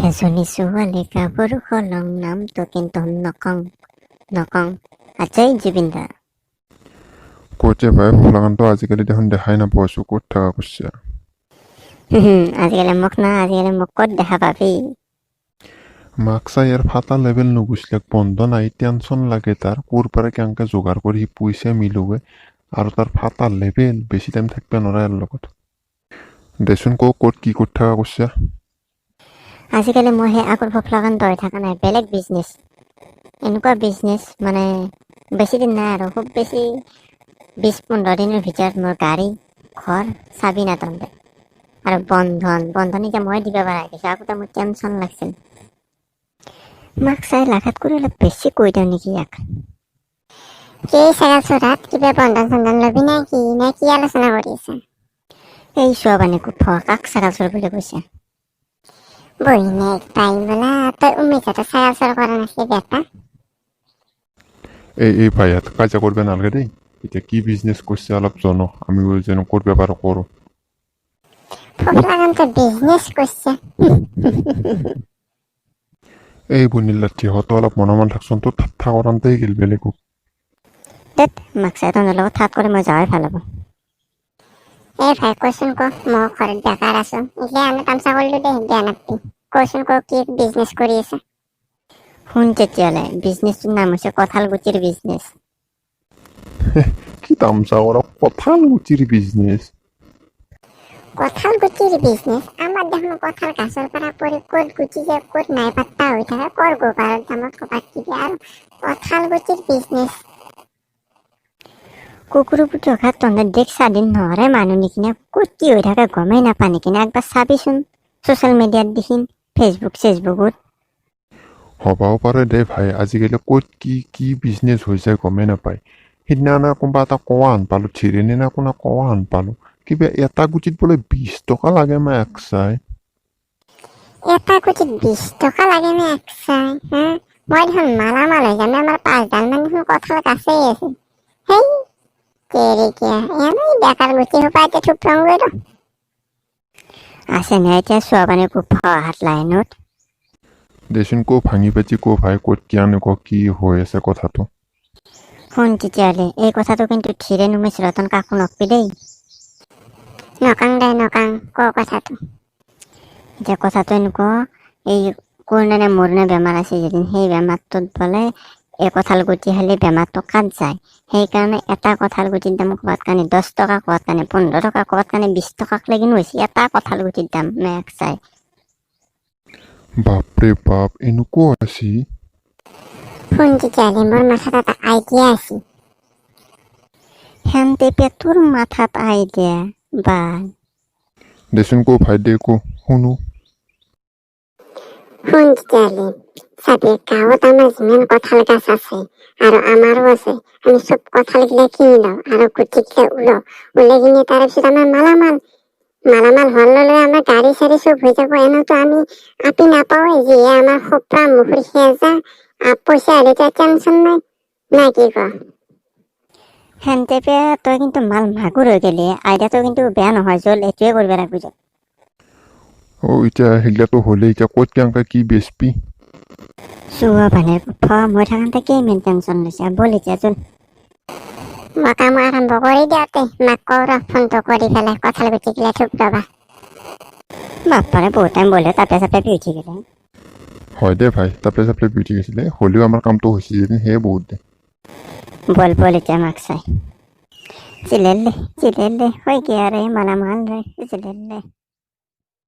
এজনী ছোৱালী কাপোৰ সলং নামটো কিন্তু নকং আছেই জুবিনদা। ক'তে ভাই ভোলাকান্ত আজিকালি দেখোন দেখাই নাপাইছোঁ, ক'ত থকা কৈছে? আজিকালি মোক ক'ত দেখা পাবি? মাকসা ইয়াৰ ফাটা লেভেল নুগুছলে বন্ধ নাই, টেনচন লাগে তাৰ ক'ৰ পৰা কেনেকে যোগাৰ কৰি সি পইচা মিলোৱে আৰু তাৰ ফাটা লেভেল বেছি টাইম থাকিব নোৱাৰে ইয়াৰ লগত। দেচোন ক'ত কি ক'ত থকা কৈছে? আজিকালি মই সেই আগৰ ভোলাকান্ত হৈ থকা নাই, বেলেগ বিজনেছ। এনেকুৱা বিজনেছ মানে বেছি দিন নাই আৰু খুব বেছি 20-15 দিনৰ ভিতৰত মোৰ গাড়ী ঘৰ চাবি নাটনতে আৰু বন্ধন এতিয়া মই দিব পৰা গৈছোঁ। আগতে মোৰ টেনচন লাগছিল। মাক চাই লাগাত কৰি অলপ বেছি কৈ দিওঁ নেকি ইয়াক? কি চাগাল চোৰাত কিবা বন্ধন লবি নে কি আলোচনা কৰি আছে? এই ছোৱাবানী কুফ কাক চাগাল চোৰ বুলি কৈছে? বহিনেক তাই বোলা তই উমেশতে চাগাল চোৰ কৰা নাছিলি বেটা? এই ভাই ইয়াত কাজিয়া কৰিব নালাগে দেই। এতিয়া কি বিজনেছ কৰিছে অলপ জানো, আমিও যেন ক'ত বেপাৰ কৰোঁ। ভোলাকান্ত বিজনেছ কৰছে। এই বনিলা তিহঁতো অলপ মনে থাকচোন, তো ঠাট্টা কৰান্তেই গেল বেলেগক। দেত মাক চাই তহঁতৰ লগত ঠাট কৰি মই যাৱাই ভাল হ'ব। এই ভাই কচোন ক, মই ঘৰত বেকাৰ আছো, এতিয়া আমি তামচা কৰিলো দে বেয়া নাপাবি। কচোন ক কি বিজনেছ কৰি আছে? শুন তেতিয়াহ'লে, বিজনেছটোৰ নাম হৈছে কঁঠালগুটিৰ বিজনেছ। কি তামচা কৰা কঁঠাল গুটিৰ বিজনেছ? কঁঠাল গুটিৰ বিজনেস? আমাৰ দেখুন কঁঠাল গাছেৰ পৰা পৰি ক'ত গুটি যে ক'ত নাই পাত্তা হৈ থাকে, কৰ গোপাৰৰ দামত কবাত কিবি আৰু কঁঠাল গুটিৰ বিজনেস। কুকুৰ পুতি অখাত তহঁতে দেখ স্বাধীন নহৰে মানুহ নিকিনে ক'ত কি হৈ থাকে গমেই নাপা নিকিনে একবাৰ চাবিচোন ছ'চিয়েল মিডিয়াত দেখিন, ফেচবুকত। হ'বও পাৰে দে ভাই, আজিকালি ক'ত কি বিজনেছ হৈ যায় গমেই নাপায়। সিদিনা কোনোবা এটা কোৱা হান পালোঁ, ধিৰেণী না কোনে কোৱা হান পালোঁ, কিবা এটা গুটিত বোলে 20 টকা লাগে মই এক চাই। এটা গুটিত 20 টকা লাগে নে এক চাই? মই দেখোন মালামাল হৈ যাম, আমাৰ 5 ডাল মান দেখোন কঁঠাল গাছেই আছে। হেই তেৰিকিয়া, এনেই বেকাৰ গুটি সোপা এতিয়া থুপৰাং গৈ আছে নে এতিয়া ছোৱাবানী কুফ হাত লাইনত? দেচোন ভাঙি পাতি ভাই ক'ত কি হৈ আছে কথাটো। শুন তেতিয়াহ'লে, এই কথাটো কিন্তু ধীৰে নুমেশ ৰতন কাকো নকবি দেই। নকাং ক কথাটো। এতিয়া কথাটো এনেকুৱা, এই কোৰনে মোৰনে বেমাৰ আছে যদিন সেই বেমাৰটোত বোলে এই কঁঠাল গুটি খালে বেমাৰটো কাট যায়। সেইকাৰণে এটা কঁঠাল গুটিৰ দাম ক'বাত কানি 10 টকা, ক'বাত কানি 15 টকা, ক'বাত কানি 20 টকাক লাগি হৈছে এটা কঁঠাল গুটিৰ দাম মেক চাই। বাপৰে বাপ, এনেকুৱা আছে? শুন তেতিয়াহ'লে, মোৰ মাথাত এটা আইডিয়া আছে। হেন্তে তোৰ মাথাত আইডিয়া বা? দেচোন ভাই দে শুনো। শুন তেতিয়াহ'লে, চাবি গাঁৱত আমাৰ যিমান কঁঠাল গাছ আছে আৰু আমাৰো আছে, আমি চব কঁঠাল গিলা কিনি লওঁ আৰু গুটি গিলা ওলাই কিনে তাৰপিছত আমাৰ মালামাল হোৱাৰ লগে আমাৰ গাড়ী চাড়ী চব হৈ যাব। এনেতো আমি আপি নাপাওঁৱে, যিহে আমাৰ খোপ্ৰা মুখৰ সেজা পইচা হ'লে তাৰ টেনচন নাই, না কি ক? হেন্তে তই কিন্তু মাল মাগুৰ হৈ গেলি, আইডিয়াটো কিন্তু বেয়া নহয় জল, এইটোৱে কৰিব লাগিব। এতিয়া সেইগিলাটো হ'লে এতিয়া ক'ত কেনেকে কি বেচবি? চোৱা ভানে মই থাকোঁতে কেইমান টেনচন লৈছে, বল এতিয়া চল। মই কাম আৰম্ভ কৰি দিওঁতে মাক কওঁ ৰ ফোনটো কৰি পেলাই কঁঠাল গুটি গিলা থুপ ৰবা। বাপাৰে বহুত টাইম বলে তাপে উঠি গেলে। হয় দে ভাই, তাপে বিউটি গৈছিলে, হ'লেও আমাৰ কামটো হৈছে যদিন সেয়ে বহুত দে। বল এতিয়া মাক চাই চিলেলে হৈ গিয়া ৰে মালামাল ৰে চিলেলে।